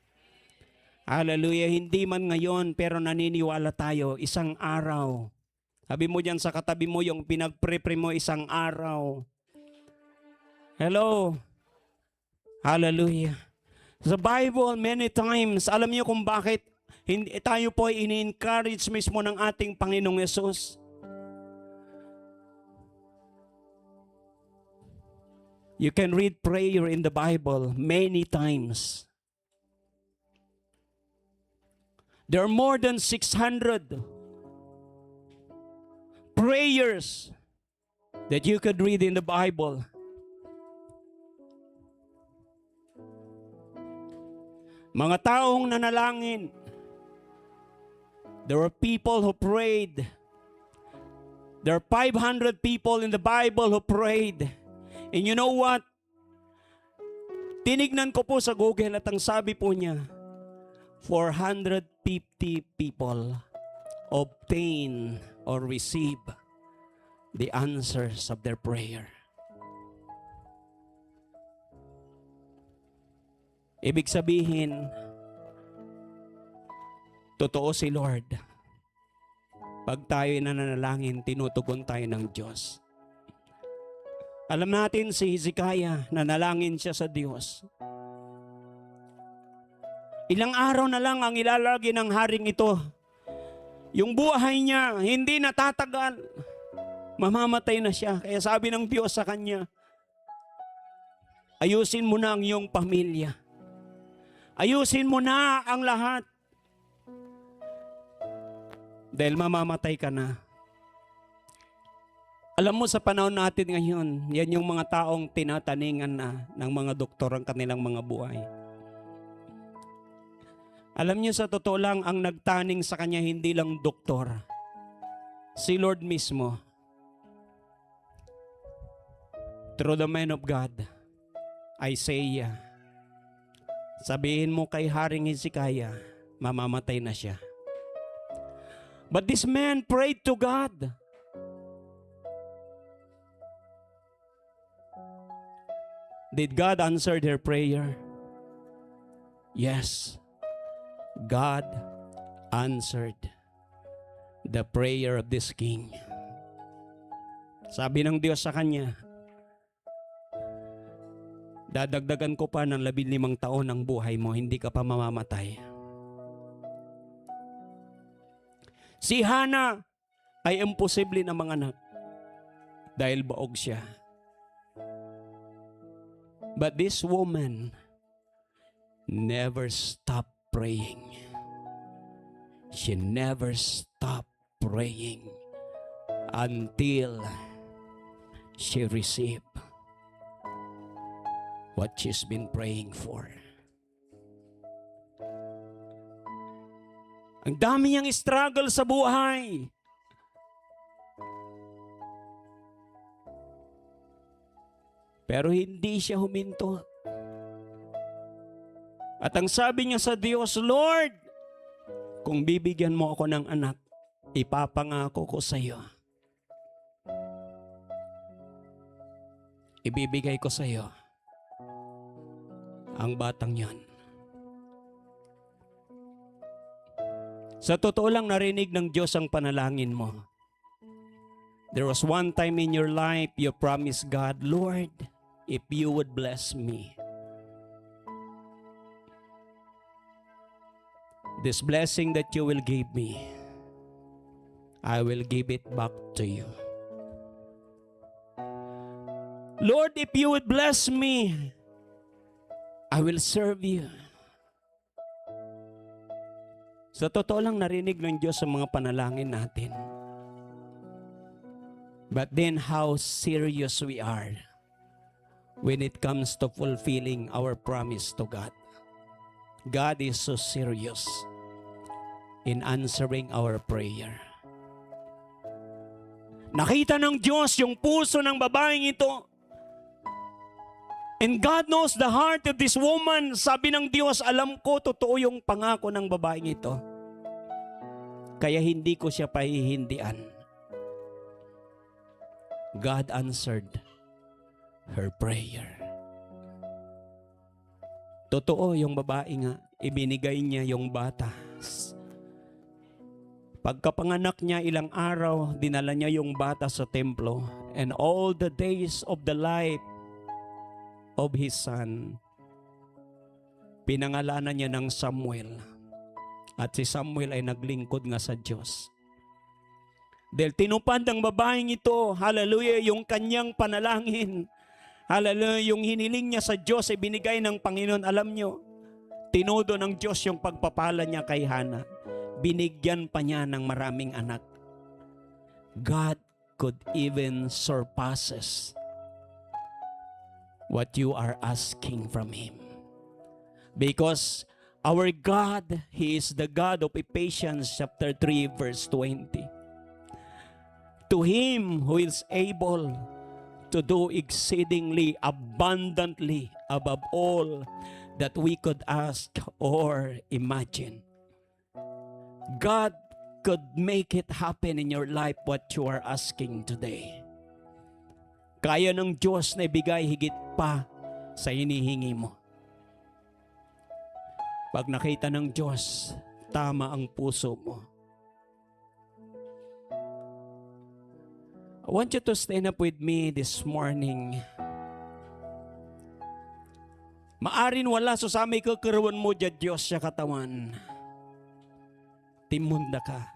Hallelujah. Hindi man ngayon pero naniniwala tayo isang araw. Sabi mo dyan sa katabi mo yung pinag-pray mo isang araw. Hello. Hallelujah. Sa Bible many times, alam niyo kung bakit hindi, tayo po ay ini-encourage mismo ng ating Panginoong Yesus. You can read prayer in the Bible many times. There are more than 600 prayers that you could read in the Bible. Mga taong nanalangin. There were people who prayed. There are 500 people in the Bible who prayed. And you know what? Tinignan ko po sa Google at ang sabi po niya, 450 people obtain or receive the answers of their prayer. Ibig sabihin, totoo si Lord. Pag tayo nananalangin, tinutugon tayo ng Diyos. Alam natin si Hezekiah, nanalangin siya sa Diyos. Ilang araw na lang ang ilalagay ng haring ito. Yung buhay niya, hindi natatagal. Mamamatay na siya. Kaya sabi ng Diyos sa kanya, ayusin mo na ang iyong pamilya. Ayusin mo na ang lahat. Dahil mamamatay ka na. Alam mo sa panahon natin ngayon, yan yung mga taong tinataningan na ng mga doktor ang kanilang mga buhay. Alam niyo sa totoo lang, ang nagtaning sa kanya hindi lang doktor. Si Lord mismo. Through the man of God, Isaiah, sabihin mo kay Haring Hezekiah, mamamatay na siya. But this man prayed to God. Did God answer their prayer? Yes. God answered the prayer of this king. Sabi ng Diyos sa kanya, dadagdagan ko pa ng 15 taon ang buhay mo, hindi ka pa mamamatay. Si Hana ay imposible na manganak dahil baog siya. But this woman never stopped praying. She never stopped praying until she received what she's been praying for. Ang dami niyang struggle sa buhay. Pero hindi siya huminto. At ang sabi niya sa Diyos, Lord, kung bibigyan mo ako ng anak, ipapangako ko sa iyo. Ibibigay ko sa iyo ang batang yan. Sa totoo lang narinig ng Diyos ang panalangin mo. There was one time in your life you promised God, Lord, if you would bless me, this blessing that you will give me, I will give it back to you. Lord, if you would bless me, I will serve you. Sa totoo lang narinig ng Diyos sa mga panalangin natin. But then how serious we are when it comes to fulfilling our promise to God. God is so serious in answering our prayer. Nakita ng Diyos yung puso ng babaeng ito. And God knows the heart of this woman. Sabi ng Diyos, alam ko totoo yung pangako ng babaeng ito. Kaya hindi ko siya pahihindian. God answered her prayer. Totoo yung babae nga, ibinigay niya yung bata. Pagkapanganak niya ilang araw, dinala niya yung bata sa templo. And all the days of the life of his son, pinangalanan niya ng Samuel. At si Samuel ay naglingkod nga sa Diyos. Dahil tinupad ng babaeng ito, hallelujah, yung kanyang panalangin. Hallelujah, yung hiniling niya sa Diyos ay binigay ng Panginoon. Alam niyo, tinudo ng Diyos yung pagpapala niya kay Hana. Binigyan pa niya ng maraming anak. God could even surpasses what you are asking from Him. Because our God, He is the God of Ephesians chapter 3 verse 20. To Him who is able to do exceedingly abundantly above all that we could ask or imagine. God could make it happen in your life what you are asking today. Kaya ng Diyos na ibigay higit pa sa hinihingi mo. Pag nakita ng Diyos, tama ang puso mo. I want you to stand up with me this morning. Maarin wala so sa may kakaroon mo dyan Diyos siya katawan. Timunda ka.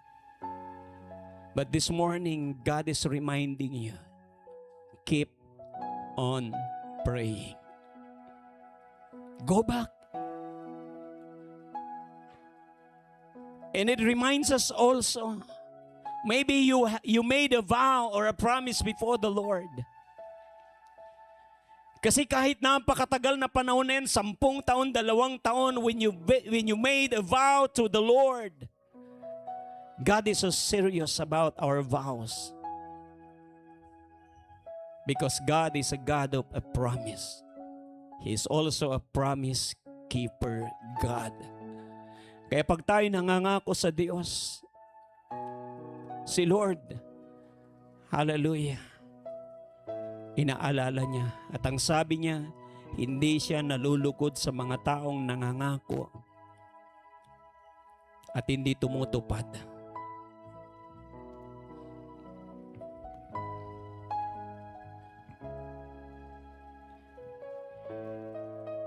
But this morning, God is reminding you, keep on praying. Go back. And it reminds us also, maybe you made a vow or a promise before the Lord. Kasi kahit napakatagal na panahon na yan, 10 taon, 2 taon, when you made a vow to the Lord, God is so serious about our vows. Because God is a God of a promise. He is also a promise keeper God. Kaya pag tayo nangangako sa Diyos, si Lord, hallelujah, inaalala niya. At ang sabi niya, hindi siya nalulukod sa mga taong nangangako at hindi tumutupad.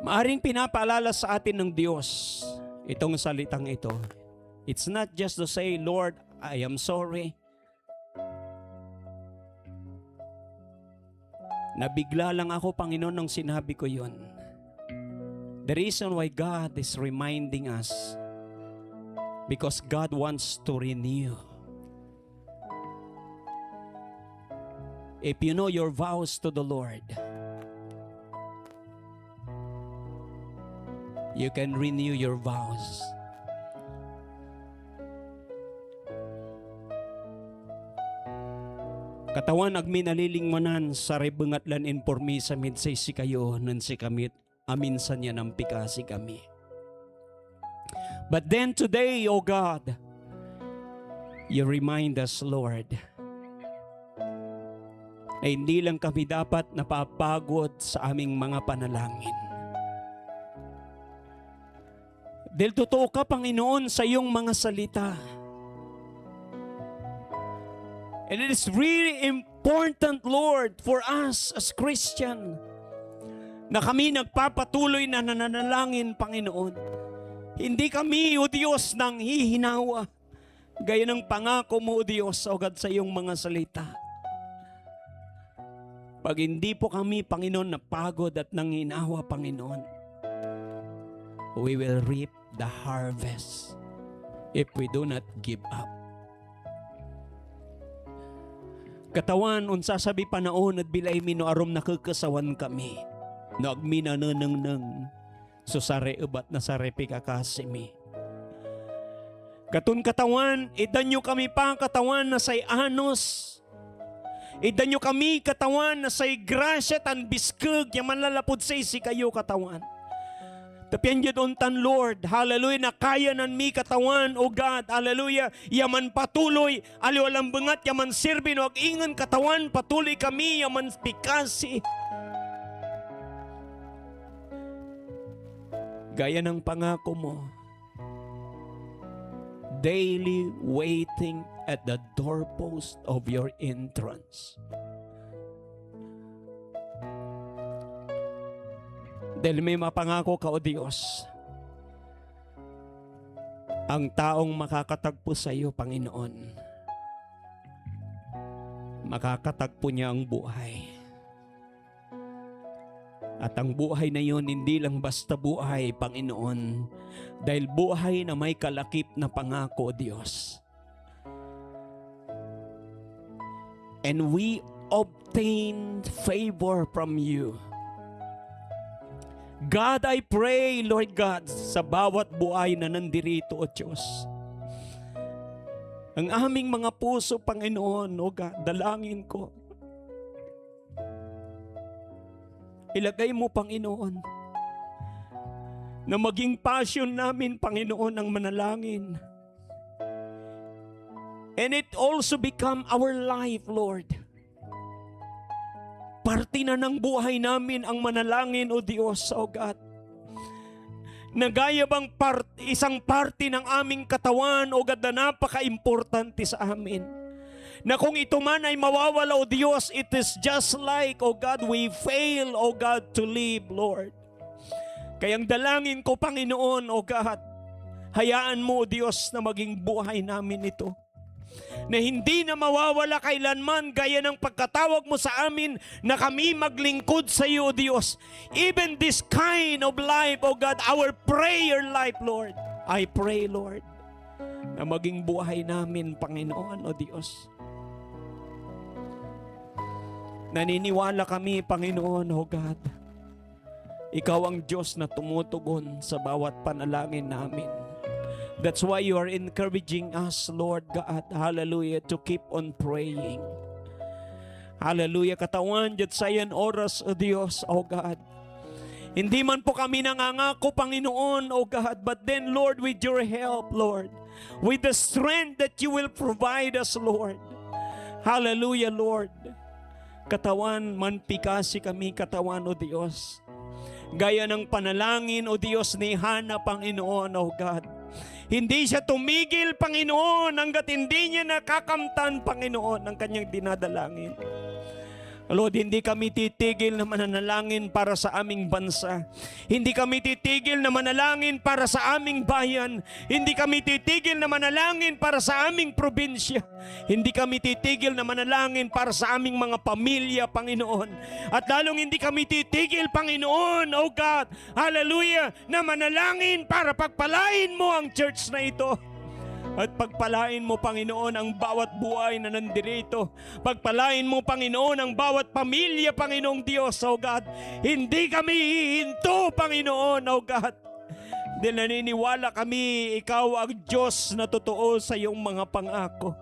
Maaring pinapaalala sa atin ng Diyos itong salitang ito. It's not just to say, Lord, I am sorry. Nabigla lang ako, Panginoon, nung sinabi ko yun. The reason why God is reminding us, because God wants to renew. If you know your vows to the Lord, you can renew your vows. Katawan agminalilingmanan sa rebengatlan informisa midsay si kayo nan si kamit aminsan niya ng pikasi kami. But then today, O God, you remind us, Lord, na hindi lang kami dapat napapagod sa aming mga panalangin. Dahil totoo ka, Panginoon, sa iyong mga salita. And it is really important, Lord, for us as Christian, na kami nagpapatuloy na nananalangin, Panginoon. Hindi kami, O Diyos, nang hihinawa. Gaya ng pangako mo, O Diyos, O God, sa iyong mga salita. Pag hindi po kami, Panginoon, napagod at nanginawa, Panginoon, we will reap the harvest if we do not give up. Katawan, unsa sabi panaon at bilay mino arom nakakasawan kami. No agmina nanang so sare ubat na sare pikakasimi. Katun katawan, idanyo kami pa katawan na say anos. Idanyo kami katawan na say grasya tan biskeg yaman lalapod say si kayo katawan. Tapian yun untan, Lord, hallelujah, na kaya nan mi katawan, O God, hallelujah, yaman patuloy, aliwalang bengat, yaman sirbi, no, ingan katawan, patuloy kami, yaman pikasi. Gaya ng pangako mo, daily waiting at the doorpost of your entrance. Dahil may mapangako ka, O Diyos, ang taong makakatagpo sa iyo, Panginoon, makakatagpo niya ang buhay. At ang buhay na yun, hindi lang basta buhay, Panginoon, dahil buhay na may kalakip na pangako, O Diyos. And we obtain favor from you. God, I pray, Lord God, sa bawat buhay na nandirito, O Diyos. Ang aming mga puso, Panginoon, O God, dalangin ko. Ilagay mo, Panginoon, na maging passion namin, Panginoon, ang manalangin. And it also become our life, Lord. Parte na ng buhay namin ang manalangin, O Diyos, O God. Nagaya bang isang parte ng aming katawan, O God, na napaka-importante sa amin. Na kung ito man ay mawawala, O Diyos, it is just like, O God, we fail, O God, to live, Lord. Kayang dalangin ko, Panginoon, O God, hayaan mo, O Diyos, na maging buhay namin ito. na hindi na mawawala kailanman gaya ng pagkatawag mo sa amin na kami maglingkod sa iyo, O Diyos. Even this kind of life, O God, our prayer life, Lord. I pray, Lord, na maging buhay namin, Panginoon, O Diyos. Naniniwala kami, Panginoon, O God. Ikaw ang Diyos na tumutugon sa bawat panalangin namin. That's why you are encouraging us, Lord God, hallelujah, to keep on praying. Hallelujah, katawan, dyan sa yan oras, O Diyos, O God. Hindi man po kami nangangako, Panginoon, O God, but then, Lord, with your help, Lord, with the strength that you will provide us, Lord. Hallelujah, Lord. Katawan, manpikasi kami, katawan, O Diyos. Gaya ng panalangin, O Diyos, ni Hana, Panginoon, O God. Hindi siya tumigil, Panginoon, hanggat hindi niya nakakamtan, Panginoon, ang kanyang dinadalangin. Lord, hindi kami titigil na mananalangin para sa aming bansa. Hindi kami titigil na manalangin para sa aming bayan. Hindi kami titigil na manalangin para sa aming probinsya. Hindi kami titigil na manalangin para sa aming mga pamilya, Panginoon. At lalong hindi kami titigil, Panginoon, O God, hallelujah, na manalangin para pagpalain mo ang church na ito. At pagpalain mo, Panginoon, ang bawat buhay na nandirito. Pagpalain mo, Panginoon, ang bawat pamilya, Panginoong Diyos, O God. Hindi kami hihinto, Panginoon, O God. Dahil naniniwala kami, Ikaw ang Diyos na totoo sa iyong mga pangako.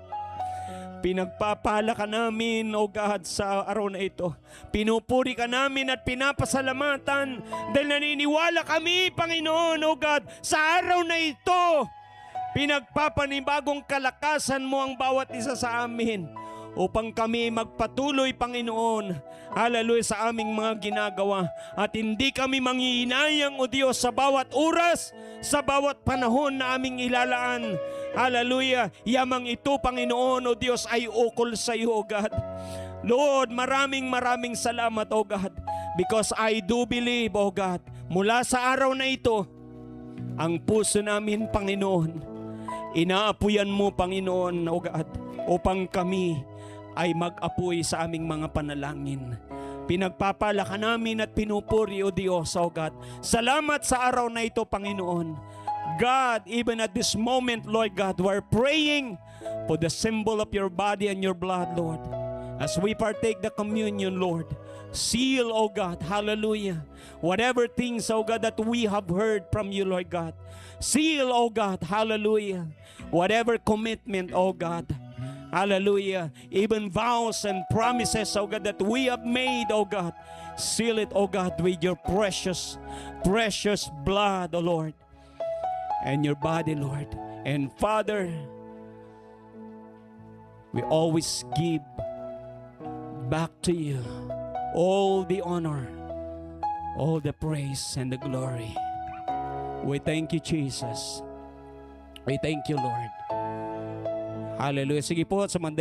Pinagpapala ka namin, O God, sa araw na ito. Pinupuri ka namin at pinapasalamatan dahil naniniwala kami, Panginoon, O God, sa araw na ito. Pinagpapanibagong kalakasan mo ang bawat isa sa amin upang kami magpatuloy, Panginoon, hallelujah, sa aming mga ginagawa. At hindi kami manghihinayang, O Diyos, sa bawat oras, sa bawat panahon na aming ilalaan. Hallelujah, yamang ito, Panginoon, O Diyos, ay ukol sa iyo, O God. Lord, maraming salamat, O God, because I do believe, O God, mula sa araw na ito, ang puso namin, Panginoon, inaapuyan mo, Panginoon, O God, upang kami ay mag-apoy sa aming mga panalangin. Pinagpapala ka namin at pinupuri, O Diyos, O God. Salamat sa araw na ito, Panginoon. God, even at this moment, Lord God, we're praying for the symbol of your body and your blood, Lord. As we partake the communion, Lord, seal, O God, hallelujah, whatever things, O God, that we have heard from you, Lord God. Seal, O God, hallelujah, whatever commitment, O God, hallelujah, even vows and promises, O God, that we have made, O God, seal it, O God, with your precious blood, O Lord, and your body, Lord. And Father, we always give back to you all the honor, all the praise and the glory. We thank you, Jesus. We thank you, Lord. Hallelujah. Sige po, sa mandali.